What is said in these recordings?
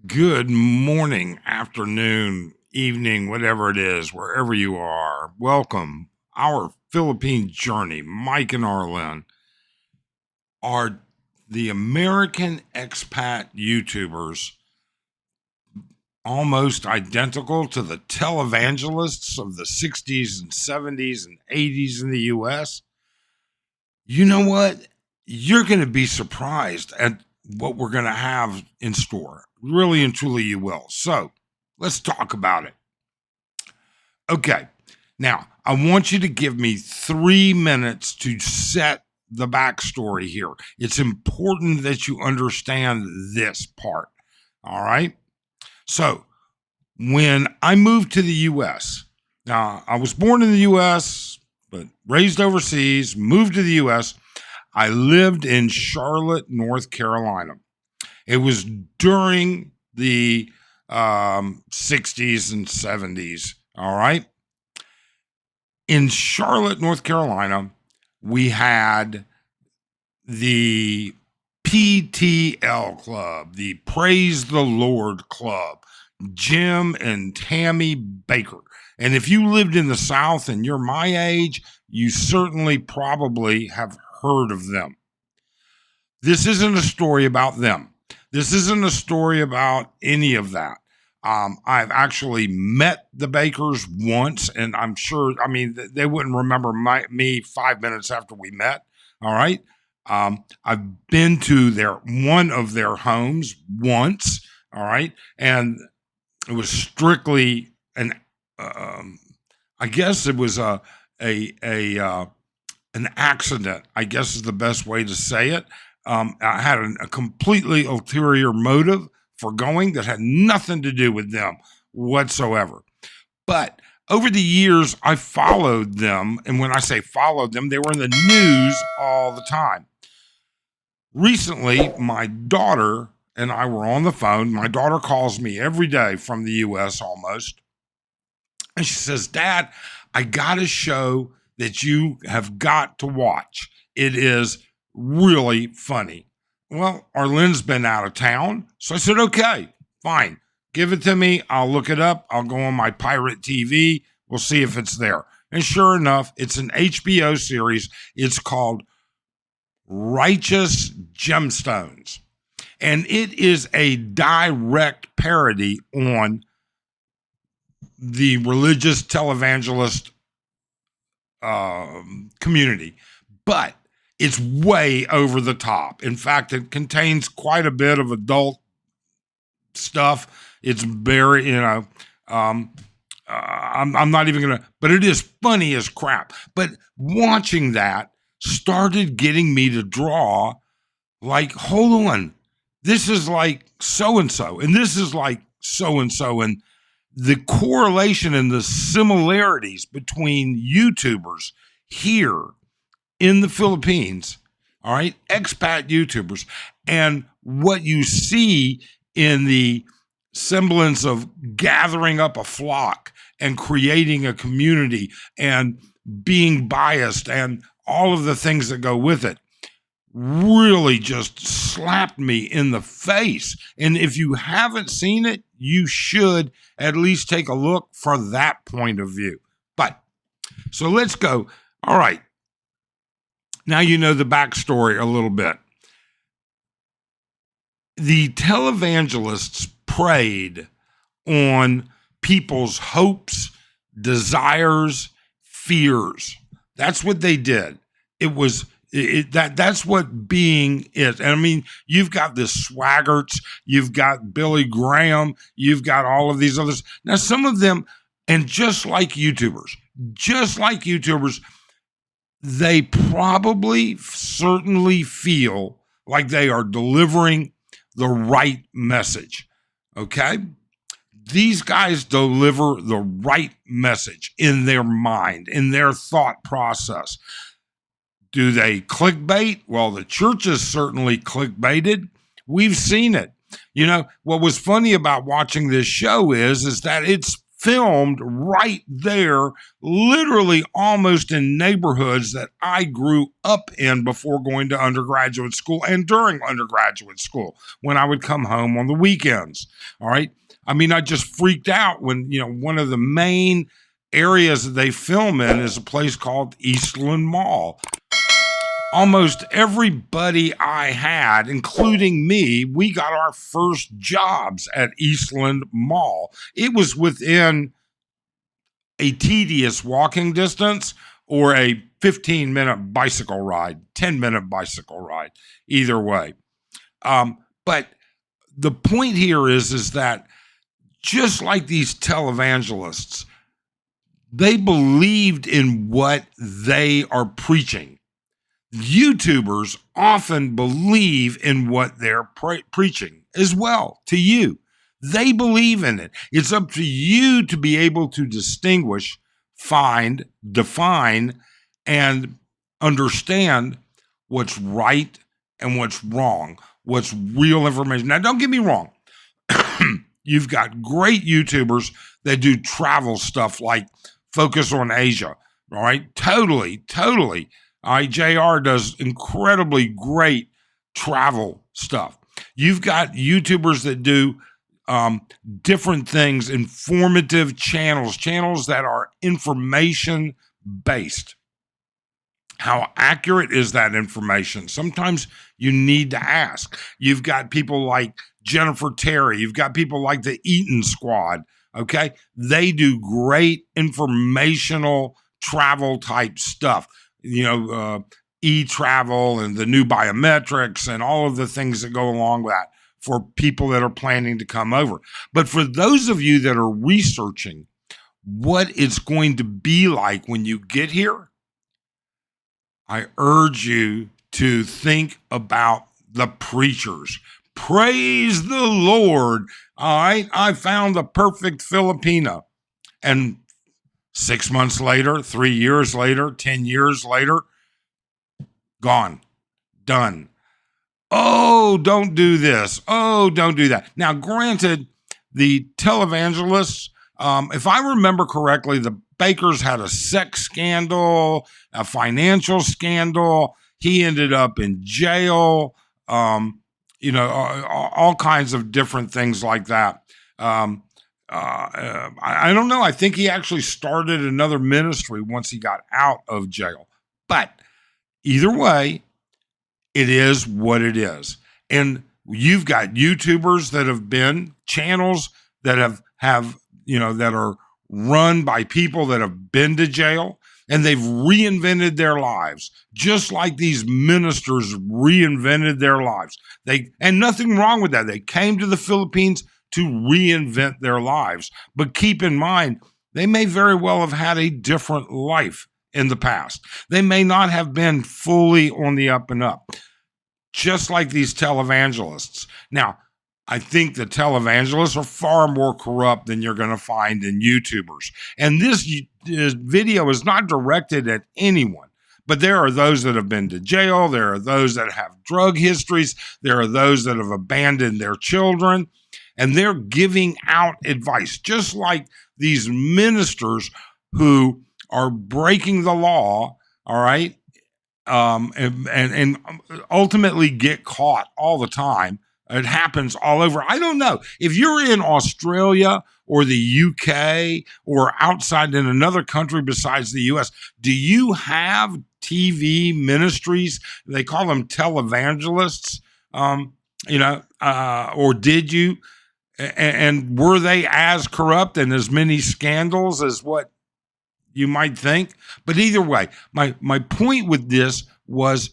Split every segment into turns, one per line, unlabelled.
Good morning, afternoon, evening, whatever it is, wherever you are. Welcome. Our Philippine journey, Mike and Arlen, are the American Expat YouTubers, almost identical to the Televangelists of the 60s and 70s and 80s in the US. You know what? You're going to be surprised at what we're going to have in store. Really and truly, you will. So let's talk about it. Okay. Now, I want you to give me 3 minutes to set the backstory here. It's important that you understand this part. All right. So when I moved to the U.S., now I was born in the U.S., but raised overseas, moved to the U.S., I lived in Charlotte, North Carolina. It was during the 60s and 70s. All right. In Charlotte, North Carolina, we had the PTL Club, the Praise the Lord Club, Jim and Tammy Baker. And if you lived in the South and you're my age, you certainly probably have heard of them. This isn't a story about them. This isn't a story about any of that. I've actually met the Bakers once, and I'm sure, they wouldn't remember me 5 minutes after we met. All right. I've been to one of their homes once. All right. And it was strictly I guess it was an accident, I guess is the best way to say it. I had a completely ulterior motive for going that had nothing to do with them whatsoever. But over the years, I followed them. And when I say followed them, they were in the news all the time. Recently, my daughter and I were on the phone. My daughter calls me every day from the U.S. almost. And she says, "Dad, I got a show that you have got to watch. It is really funny." Well, Arlen's been out of town. So I said, okay, fine. Give it to me. I'll look it up. I'll go on my pirate TV. We'll see if it's there. And sure enough, it's an HBO series. It's called Righteous Gemstones. And it is a direct parody on the religious televangelist community. But it's way over the top. In fact, it contains quite a bit of adult stuff. It's very, I'm not even going to, but it is funny as crap. But watching that started getting me to draw like, hold on, this is like so-and-so, and this is like so-and-so. And the correlation and the similarities between YouTubers here in the Philippines, all right, expat YouTubers, and what you see in the semblance of gathering up a flock and creating a community and being biased and all of the things that go with it really just slapped me in the face. And if you haven't seen it, you should at least take a look for that point of view. But so let's go. All right. Now you know the backstory a little bit. The televangelists preyed on people's hopes, desires, fears. That's what they did. That's what being is. And I mean, you've got the Swaggarts, you've got Billy Graham, you've got all of these others. Now, some of them, and just like YouTubers, they probably certainly feel like they are delivering the right message. Okay? These guys deliver the right message in their mind, in their thought process. Do they clickbait? Well, the church is certainly clickbaited. We've seen it. You know, what was funny about watching this show is that it's filmed right there, literally almost in neighborhoods that I grew up in before going to undergraduate school and during undergraduate school when I would come home on the weekends. All right. I mean, I just freaked out when, one of the main areas that they film in is a place called Eastland Mall. Almost everybody I had, including me, we got our first jobs at Eastland Mall. It was within a tedious walking distance or a 15-minute bicycle ride, 10-minute bicycle ride, either way. But the point here is that just like these televangelists, they believed in what they are preaching. YouTubers often believe in what they're preaching as well to you. They believe in it. It's up to you to be able to distinguish, find, define, and understand what's right and what's wrong, what's real information. Now, don't get me wrong. You've got great YouTubers that do travel stuff like Focus on Asia, all right? Totally. JR does incredibly great travel stuff. You've got YouTubers that do different things, informative channels that are information based. How accurate is that information? Sometimes you need to ask. You've got people like Jennifer Terry. You've got people like the Eaton Squad. Okay. They do great informational travel type stuff. E-travel and the new biometrics and all of the things that go along with that for people that are planning to come over. But for those of you that are researching what it's going to be like when you get here, I urge you to think about the preachers. Praise the Lord. All right. I found the perfect Filipina. And 6 months later, 3 years later, 10 years later, gone, done. Oh, don't do this. Oh, don't do that. Now, granted, the televangelists, if I remember correctly, the Bakers had a sex scandal, a financial scandal. He ended up in jail, all kinds of different things like that. I don't know. I think he actually started another ministry once he got out of jail. But either way, it is what it is. And you've got YouTubers that have been channels that have that are run by people that have been to jail, and they've reinvented their lives, just like these ministers reinvented their lives. And nothing wrong with that. They came to the Philippines to reinvent their lives. But keep in mind, they may very well have had a different life in the past. They may not have been fully on the up and up, just like these televangelists. Now, I think the televangelists are far more corrupt than you're going to find in YouTubers. And this video is not directed at anyone, but there are those that have been to jail. There are those that have drug histories. There are those that have abandoned their children, and they're giving out advice, just like these ministers who are breaking the law, all right, and ultimately get caught all the time. It happens all over. I don't know. If you're in Australia or the UK or outside in another country besides the US, do you have TV ministries? They call them televangelists, or did you? And were they as corrupt and as many scandals as what you might think? But either way, my point with this was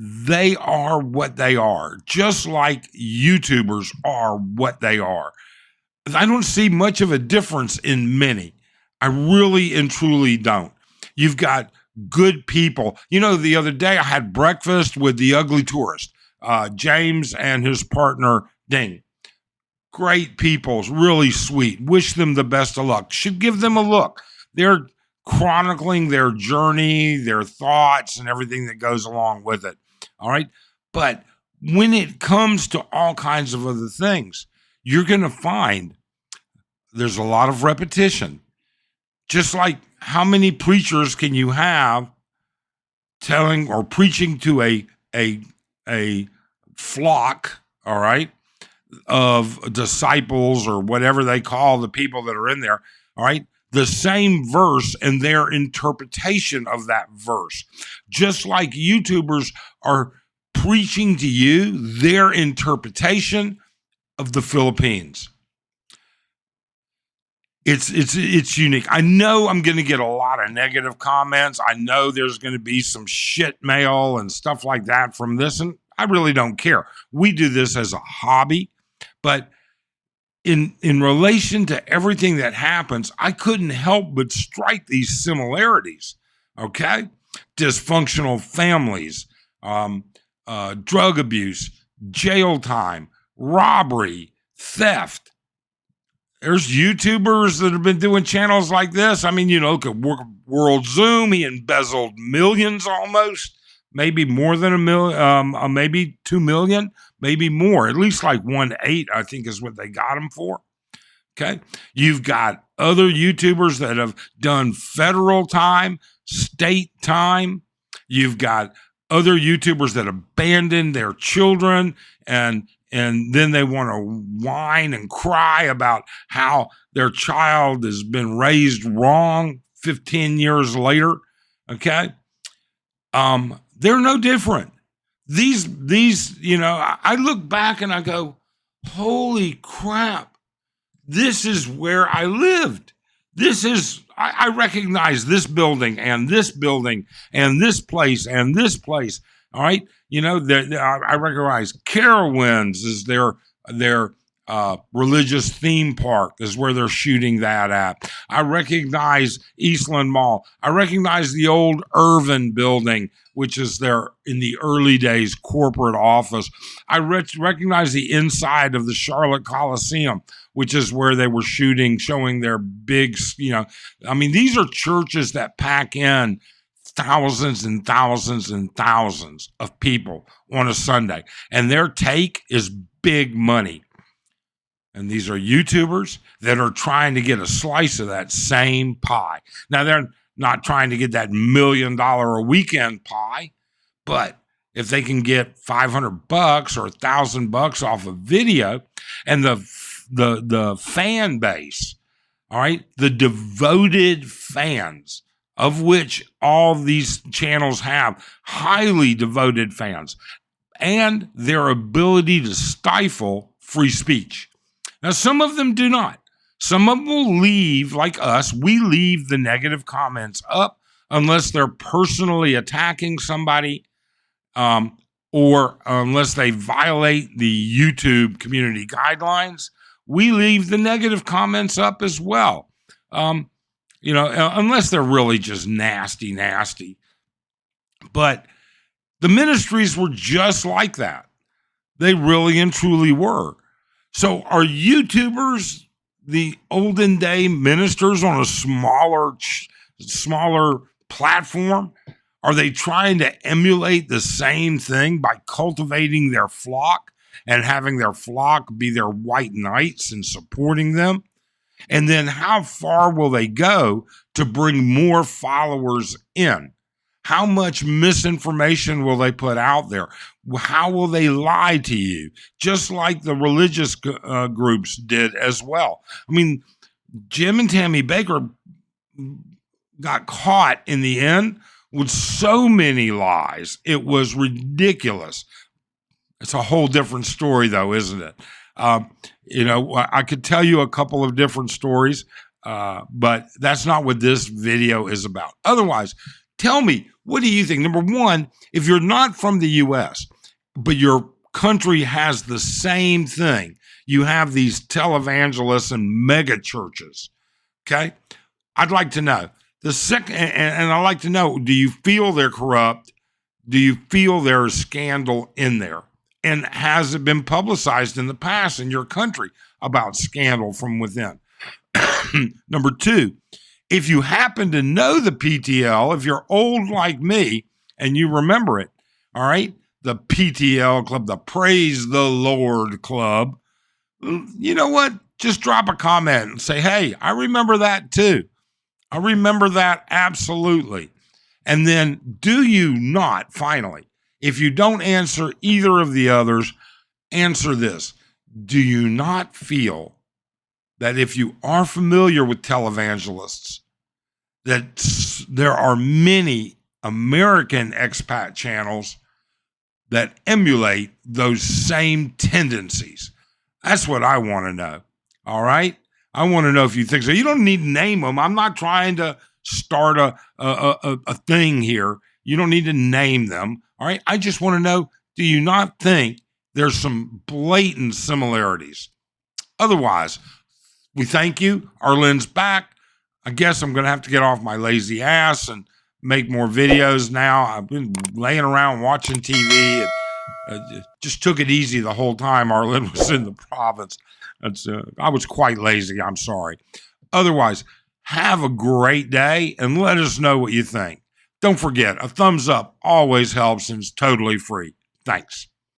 they are what they are, just like YouTubers are what they are. I don't see much of a difference in many. I really and truly don't. You've got good people. The other day I had breakfast with the Ugly Tourist, James and his partner, Ding. Great people, really sweet. Wish them the best of luck. Should give them a look. They're chronicling their journey, their thoughts, and everything that goes along with it. All right. But when it comes to all kinds of other things, you're going to find there's a lot of repetition. Just like how many preachers can you have telling or preaching to a flock, all right, of disciples or whatever they call the people that are in there, all right, the same verse and their interpretation of that verse. Just like YouTubers are preaching to you their interpretation of the Philippines. It's unique. I know I'm going to get a lot of negative comments. I know there's going to be some shit mail and stuff like that from this, and I really don't care. We do this as a hobby, but in relation to everything that happens, I couldn't help but strike these similarities. Okay, dysfunctional families, drug abuse, jail time, robbery, theft. There's YouTubers that have been doing channels like this. I mean, look at World Zoom. He embezzled millions almost, maybe more than $1 million, maybe 2 million, maybe more. At least like 1.8, I think is what they got him for. Okay. You've got other YouTubers that have done federal time, state time. You've got other YouTubers that abandoned their children and then they want to whine and cry about how their child has been raised wrong 15 years later. Okay. They're no different. These, I look back and I go, holy crap. This is where I lived. I recognize this building and this building and this place and this place. All right. I recognize Carowinds is their religious theme park is where they're shooting that at. I recognize Eastland Mall. I recognize the old Irvin building, which is their, in the early days, corporate office. I recognize the inside of the Charlotte Coliseum, which is where they were showing their big, these are churches that pack in thousands and thousands and thousands of people on a Sunday. And their take is big money. And these are YouTubers that are trying to get a slice of that same pie. Now, they're not trying to get that $1 million a weekend pie, but if they can get $500 or $1,000 off a video, and the fan base, all right, the devoted fans, of which all these channels have, highly devoted fans, and their ability to stifle free speech. Now, some of them do not. Some of them will leave, like us, we leave the negative comments up unless they're personally attacking somebody, or unless they violate the YouTube community guidelines. We leave the negative comments up as well. Unless they're really just nasty. But the ministries were just like that. They really and truly were. So are YouTubers the olden day ministers on a smaller platform? Are they trying to emulate the same thing by cultivating their flock and having their flock be their white knights and supporting them? And then how far will they go to bring more followers in? How much misinformation will they put out there? How will they lie to you? Just like the religious groups did as well. I mean, Jim and Tammy Bakker got caught in the end with so many lies. It was ridiculous. It's a whole different story, though, isn't it? I could tell you a couple of different stories, but that's not what this video is about. Otherwise, tell me, what do you think? Number one, if you're not from the U.S., but your country has the same thing, you have these televangelists and mega churches, okay? I'd like to know. The second, and I'd like to know, do you feel they're corrupt? Do you feel there is scandal in there? And has it been publicized in the past in your country about scandal from within? Number two, if you happen to know the PTL, if you're old like me and you remember it, all right, the PTL club, the Praise the Lord club, you know what? just drop a comment and say, hey, I remember that too. I remember that absolutely. And then do you not, finally, if you don't answer either of the others, answer this. Do you not feel that if you are familiar with televangelists, that there are many American expat channels that emulate those same tendencies? That's what I want to know. All right? I want to know if you think so. You don't need to name them. I'm not trying to start a thing here. You don't need to name them. All right? I just want to know, do you not think there's some blatant similarities? Otherwise, we thank you. Arlen's back. I guess I'm going to have to get off my lazy ass and make more videos now. I've been laying around watching TV and just took it easy the whole time Arlen was in the province. I was quite lazy. I'm sorry. Otherwise, have a great day and let us know what you think. Don't forget, a thumbs up always helps and is totally free. Thanks.